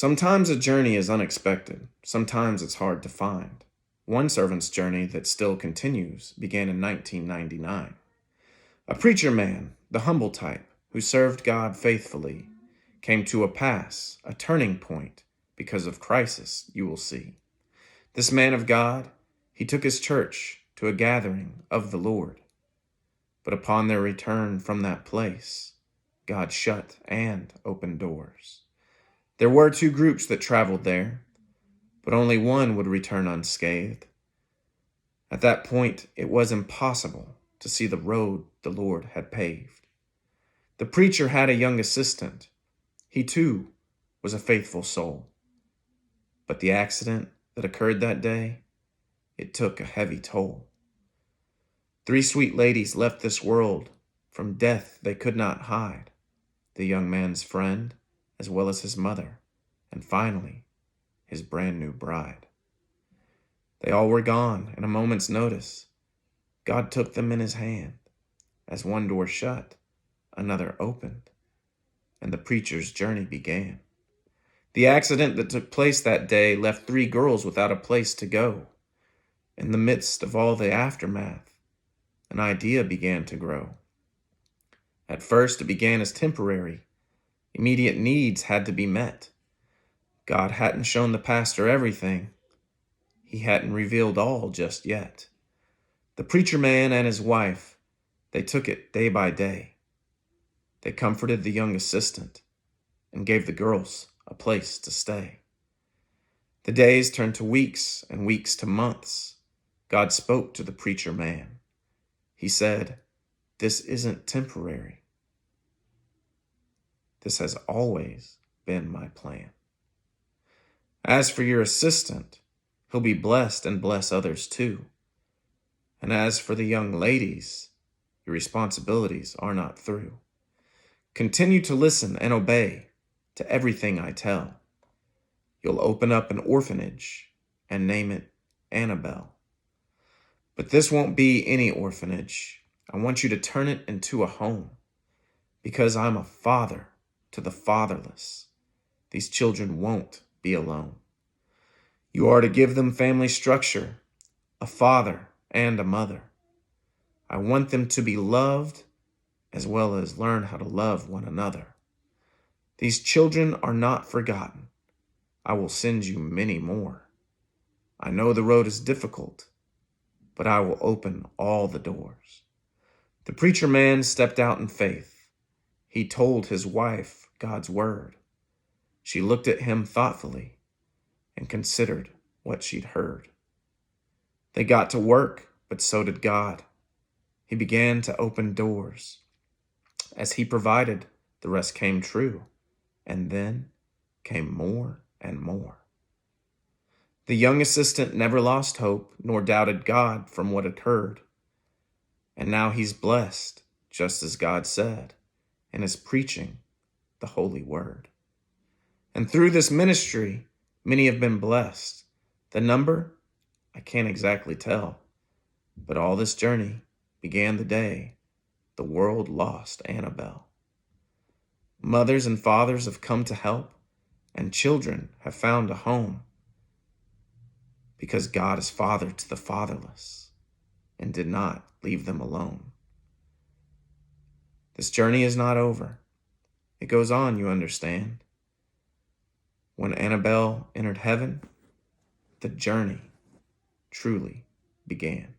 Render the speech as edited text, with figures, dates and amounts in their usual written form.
Sometimes a journey is unexpected, sometimes it's hard to find. One servant's journey that still continues began in 1999. A preacher man, the humble type, who served God faithfully, came to a pass, a turning point, because of crisis, you will see. This man of God, he took his church to a gathering of the Lord. But upon their return from that place, God shut and opened doors. There were two groups that traveled there, but only one would return unscathed. At that point, it was impossible to see the road the Lord had paved. The preacher had a young assistant. He too was a faithful soul. But the accident that occurred that day, it took a heavy toll. 3 sweet ladies left this world from death they could not hide. The young man's friend, as well as his mother, and finally, his brand new bride. They all were gone in a moment's notice. God took them in his hand. As one door shut, another opened, and the preacher's journey began. The accident that took place that day left 3 girls without a place to go. In the midst of all the aftermath, an idea began to grow. At first, it began as temporary. Immediate needs had to be met. God hadn't shown the pastor everything. He hadn't revealed all just yet. The preacher man and his wife, they took it day by day. They comforted the young assistant and gave the girls a place to stay. The days turned to weeks and weeks to months. God spoke to the preacher man. He said, "This isn't temporary. This has always been my plan. As for your assistant, he'll be blessed and bless others too. And as for the young ladies, your responsibilities are not through. Continue to listen and obey to everything I tell. You'll open up an orphanage and name it Annabel. But this won't be any orphanage. I want you to turn it into a home, because I'm a father to the fatherless. These children won't be alone. You are to give them family structure, a father and a mother. I want them to be loved as well as learn how to love one another. These children are not forgotten. I will send you many more. I know the road is difficult, but I will open all the doors." The preacher man stepped out in faith. He told his wife God's word. She looked at him thoughtfully and considered what she'd heard. They got to work, but so did God. He began to open doors. As he provided, the rest came true, and then came more and more. The young assistant never lost hope nor doubted God from what had heard. And now he's blessed, just as God said, and is preaching the holy word. And through this ministry, many have been blessed. The number, I can't exactly tell, but all this journey began the day the world lost Annabel. Mothers and fathers have come to help, and children have found a home, because God is father to the fatherless and did not leave them alone. This journey is not over. It goes on, you understand. When Annabel entered heaven, the journey truly began.